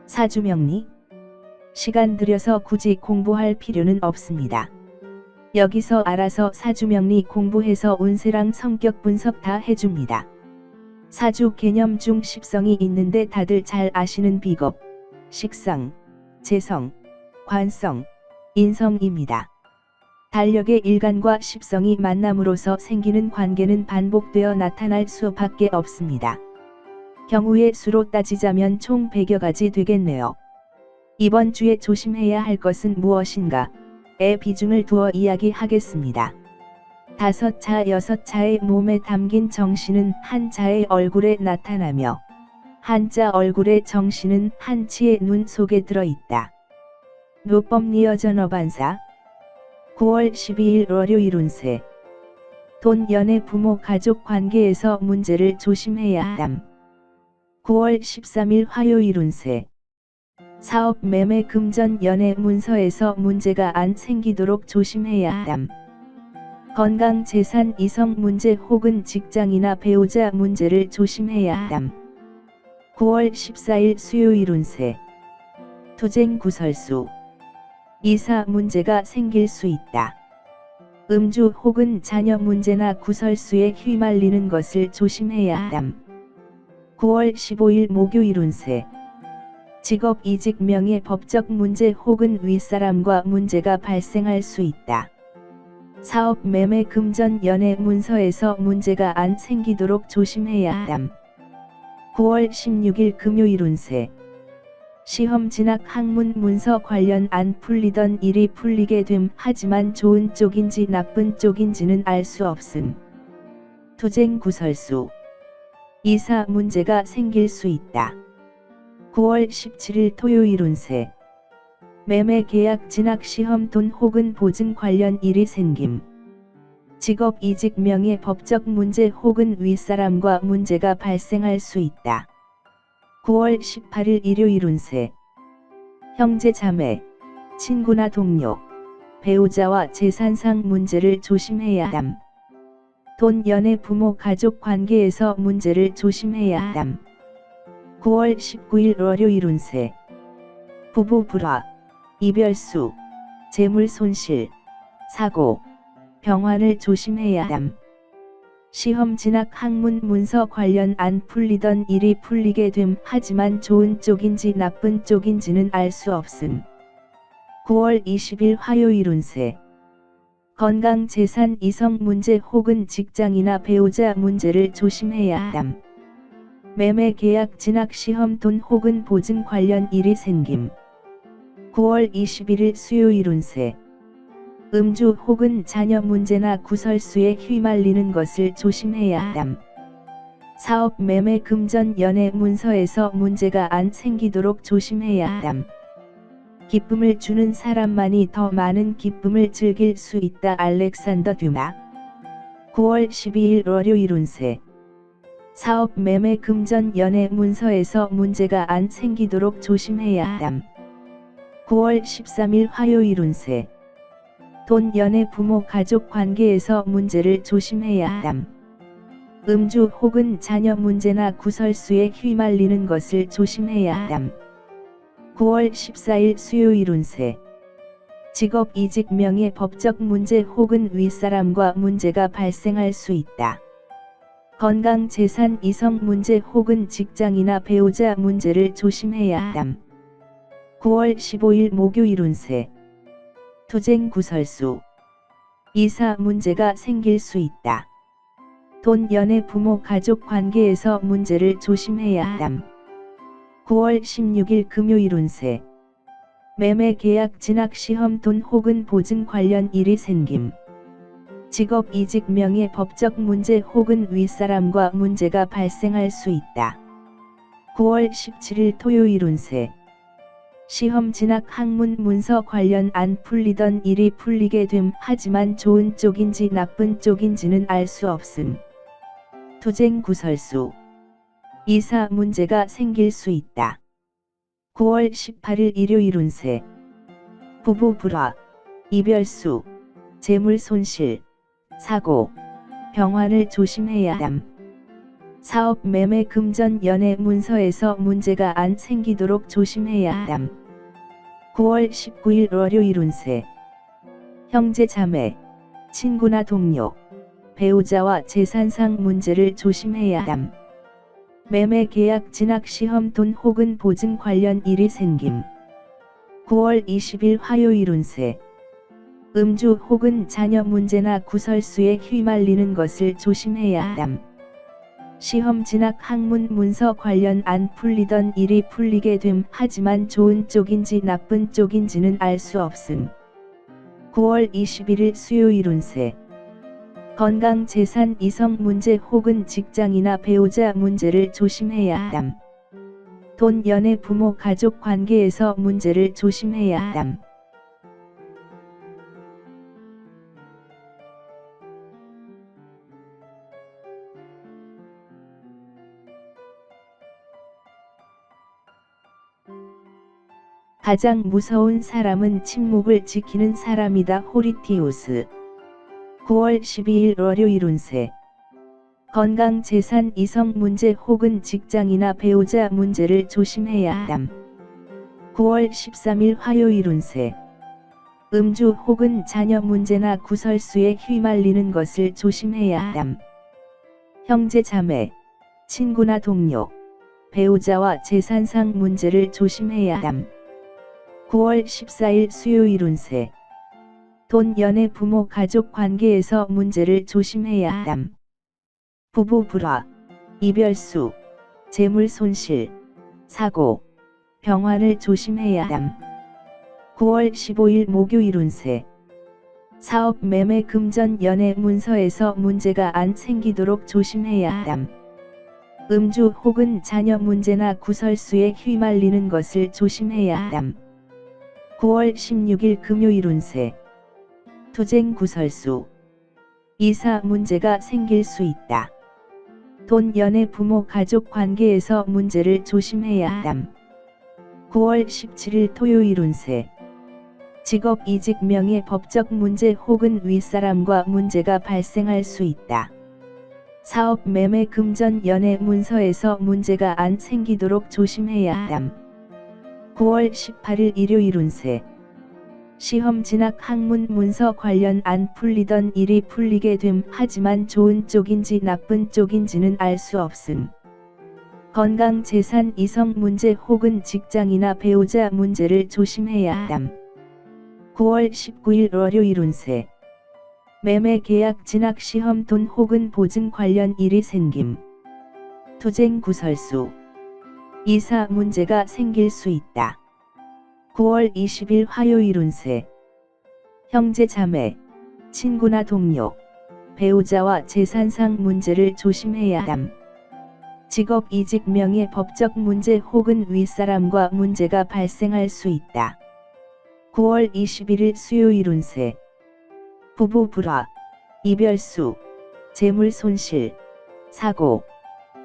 사주명리. 시간 들여서 굳이 공부할 필요는 없습니다. 여기서 알아서 사주명리 공부해서 운세랑 성격 분석 다 해줍니다. 사주 개념 중 십성이 있는데 다들 잘 아시는 비겁, 식성, 재성, 관성, 인성입니다. 달력의 일간과 십성이 만남으로써 생기는 관계는 반복되어 나타날 수밖에 없습니다. 경우의 수로 따지자면 총 100여 가지 되겠네요. 이번 주에 조심해야 할 것은 무엇인가에 비중을 두어 이야기하겠습니다. 5자 6자의 몸에 담긴 정신은 한자의 얼굴에 나타나며 한자 얼굴의 정신은 한치의 눈 속에 들어있다. 노법 리어전어반사. 9월 12일 월요일 운세. 돈, 연애, 부모, 가족 관계에서 문제를 조심해야 함. 9월 13일 화요일 운세. 사업, 매매, 금전, 연애, 문서에서 문제가 안 생기도록 조심해야 함. 건강, 재산, 이성 문제 혹은 직장이나 배우자 문제를 조심해야 함. 9월 14일 수요일 운세. 투쟁, 구설수. 이사 문제가 생길 수 있다. 음주 혹은 자녀 문제나 구설수에 휘말리는 것을 조심해야 함. 9월 15일 목요일 운세. 직업, 이직, 명예, 법적 문제 혹은 윗사람과 문제가 발생할 수 있다. 사업, 매매, 금전, 연애, 문서에서 문제가 안 생기도록 조심해야 함. 9월 16일 금요일 운세. 시험, 진학, 학문, 문서 관련 안 풀리던 일이 풀리게 됨. 하지만 좋은 쪽인지 나쁜 쪽인지는 알 수 없음. 투쟁, 구설수. 이사 문제가 생길 수 있다. 9월 17일 토요일 운세. 매매, 계약, 진학, 시험, 돈 혹은 보증 관련 일이 생김. 직업, 이직, 명예, 법적 문제 혹은 윗사람과 문제가 발생할 수 있다. 9월 18일 일요일 운세. 형제, 자매, 친구나 동료, 배우자와 재산상 문제를 조심해야 함. 돈, 연애, 부모, 가족 관계에서 문제를 조심해야 함. 9월 19일 월요일 운세. 부부 불화, 이별수, 재물 손실, 사고, 병환을 조심해야 함. 시험, 진학, 학문, 문서 관련 안 풀리던 일이 풀리게 됨. 하지만 좋은 쪽인지 나쁜 쪽인지는 알 수 없음. 9월 20일 화요일 운세. 건강, 재산, 이성 문제 혹은 직장이나 배우자 문제를 조심해야 함. 매매, 계약, 진학, 시험, 돈 혹은 보증 관련 일이 생김. 9월 21일 수요일 운세. 음주 혹은 자녀 문제나 구설수에 휘말리는 것을 조심해야 함. 사업, 매매, 금전, 연애, 문서에서 문제가 안 생기도록 조심해야 함. 기쁨을 주는 사람만이 더 많은 기쁨을 즐길 수 있다. 알렉산더 듀마. 9월 12일 월요일 운세. 사업, 매매, 금전, 연애, 문서에서 문제가 안 생기도록 조심해야 함. 9월 13일 화요일 운세. 돈, 연애, 부모, 가족 관계에서 문제를 조심해야 함. 음주 혹은 자녀 문제나 구설수에 휘말리는 것을 조심해야 함. 9월 14일 수요일 운세. 직업, 이직, 명예, 법적 문제 혹은 윗사람과 문제가 발생할 수 있다. 건강, 재산, 이성 문제 혹은 직장이나 배우자 문제를 조심해야 함. 9월 15일 목요일 운세. 투쟁, 구설수. 이사 문제가 생길 수 있다. 돈, 연애, 부모, 가족 관계에서 문제를 조심해야 함. 9월 16일 금요일 운세. 매매, 계약, 진학, 시험, 돈 혹은 보증 관련 일이 생김. 직업, 이직, 명예, 법적 문제 혹은 윗사람과 문제가 발생할 수 있다. 9월 17일 토요일 운세. 시험, 진학, 학문, 문서 관련 안 풀리던 일이 풀리게 됨. 하지만 좋은 쪽인지 나쁜 쪽인지는 알 수 없음. 투쟁, 구설수. 이사 문제가 생길 수 있다. 9월 18일 일요일 운세. 부부 불화, 이별수, 재물 손실, 사고, 병환을 조심해야 함. 사업 매매 금전 연애 문서에서 문제가 안 생기도록 조심해야 함. 9월 19일 월요일 운세. 형제 자매, 친구나 동료, 배우자와 재산상 문제를 조심해야 함. 매매 계약 진학 시험 돈 혹은 보증 관련 일이 생김. 9월 20일 화요일 운세. 음주 혹은 자녀 문제나 구설수에 휘말리는 것을 조심해야 함. 시험 진학 학문 문서 관련 안 풀리던 일이 풀리게 됨. 하지만 좋은 쪽인지 나쁜 쪽인지는 알 수 없음. 9월 21일 수요일 운세. 건강 재산 이성 문제 혹은 직장이나 배우자 문제를 조심해야 함. 돈 연애 부모 가족 관계에서 문제를 조심해야 함. 가장 무서운 사람은 침묵을 지키는 사람이다. 호리티우스. 9월 12일 월요일 운세. 건강 재산 이성 문제 혹은 직장이나 배우자 문제를 조심해야 함. 9월 13일 화요일 운세. 음주 혹은 자녀 문제나 구설수에 휘말리는 것을 조심해야 함. 형제 자매, 친구나 동료, 배우자와 재산상 문제를 조심해야 함. 9월 14일 수요일 운세. 돈 연애 부모 가족 관계에서 문제를 조심해야 함. 부부 불화, 이별수, 재물 손실, 사고, 병환을 조심해야 함. 9월 15일 목요일 운세. 사업 매매 금전 연애 문서에서 문제가 안 생기도록 조심해야 함. 음주 혹은 자녀 문제나 구설수에 휘말리는 것을 조심해야 함. 9월 16일 금요일 운세. 투쟁 구설수, 이사 문제가 생길 수 있다. 돈 연애 부모 가족 관계에서 문제를 조심해야 함. 9월 17일 토요일 운세. 직업 이직 명예 법적 문제 혹은 윗사람과 문제가 발생할 수 있다. 사업 매매 금전 연애 문서에서 문제가 안 생기도록 조심해야 함. 9월 18일 일요일 운세. 시험 진학 학문 문서 관련 안 풀리던 일이 풀리게 됨. 하지만 좋은 쪽인지 나쁜 쪽인지는 알 수 없음. 건강 재산 이성 문제 혹은 직장이나 배우자 문제를 조심해야 함. 9월 19일 월요일 운세. 매매 계약 진학 시험 돈 혹은 보증 관련 일이 생김. 투쟁 구설수, 이사 문제가 생길 수 있다. 9월 20일 화요일 운세. 형제 자매, 친구나 동료, 배우자와 재산상 문제를 조심해야 함. 직업 이직 명예 법적 문제 혹은 윗사람과 문제가 발생할 수 있다. 9월 21일 수요일 운세. 부부 불화, 이별수, 재물 손실, 사고,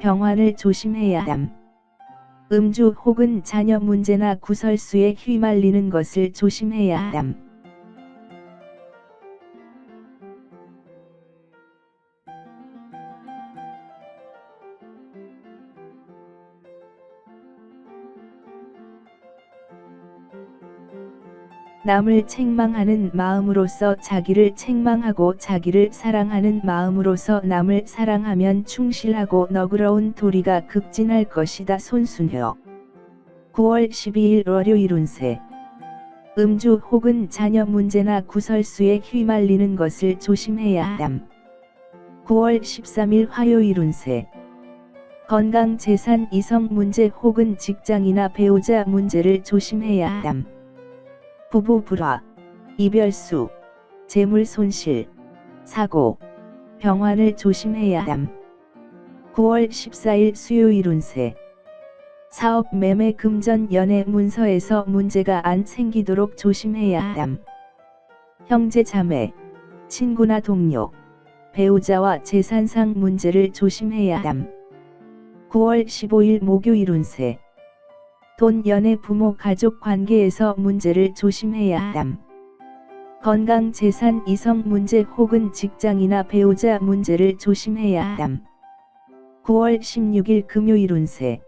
병환을 조심해야 함. 음주 혹은 자녀 문제나 구설수에 휘말리는 것을 조심해야 함. 남을 책망하는 마음으로서 자기를 책망하고 자기를 사랑하는 마음으로서 남을 사랑하면 충실하고 너그러운 도리가 극진할 것이다. 손순효. 9월 12일 월요일 운세. 음주 혹은 자녀 문제나 구설수에 휘말리는 것을 조심해야 함. 9월 13일 화요일 운세. 건강 재산 이성 문제 혹은 직장이나 배우자 문제를 조심해야 함. 부부 불화, 이별수, 재물 손실, 사고, 병환을 조심해야 함. 9월 14일 수요일 운세. 사업 매매 금전 연애 문서에서 문제가 안 생기도록 조심해야 함. 형제 자매, 친구나 동료, 배우자와 재산상 문제를 조심해야 함. 9월 15일 목요일 운세. 돈 연애 부모 가족 관계에서 문제를 조심해야 함. 건강 재산 이성 문제 혹은 직장이나 배우자 문제를 조심해야 함. 9월 16일 금요일 운세.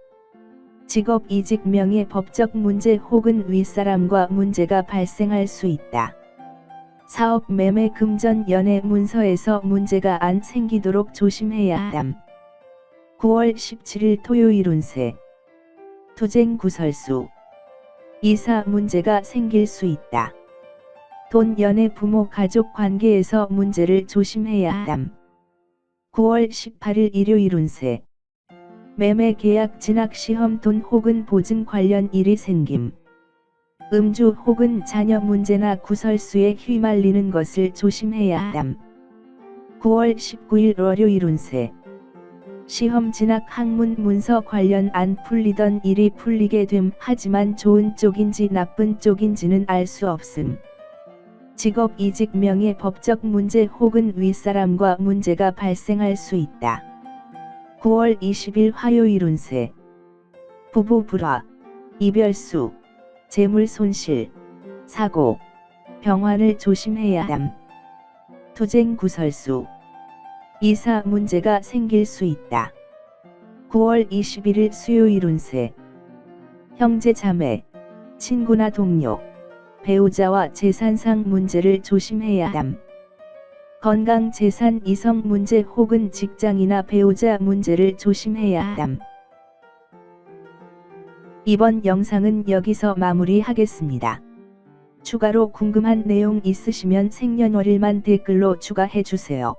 직업 이직 명예 법적 문제 혹은 윗사람과 문제가 발생할 수 있다. 사업 매매 금전 연애 문서에서 문제가 안 생기도록 조심해야 함. 9월 17일 토요일 운세. 투쟁 구설수. 이사 문제가 생길 수 있다. 돈 연애 부모 가족 관계에서 문제를 조심해야 함. 9월 18일 일요일 운세. 매매 계약 진학 시험 돈 혹은 보증 관련 일이 생김. 음주 혹은 자녀 문제나 구설수에 휘말리는 것을 조심해야 함. 9월 19일 월요일 운세. 시험 진학 학문 문서 관련 안 풀리던 일이 풀리게 됨. 하지만 좋은 쪽인지 나쁜 쪽인지는 알 수 없음. 직업 이직 명예 법적 문제 혹은 윗사람과 문제가 발생할 수 있다. 9월 20일 화요일 운세. 부부 불화, 이별수, 재물 손실, 사고, 병환을 조심해야 함. 투쟁 구설수. 이사 문제가 생길 수 있다. 9월 21일 수요일 운세. 형제 자매, 친구나 동료, 배우자와 재산상 문제를 조심해야 함. 건강 재산 이성 문제 혹은 직장이나 배우자 문제를 조심해야 함. 이번 영상은 여기서 마무리하겠습니다. 추가로 궁금한 내용 있으시면 생년월일만 댓글로 추가해주세요.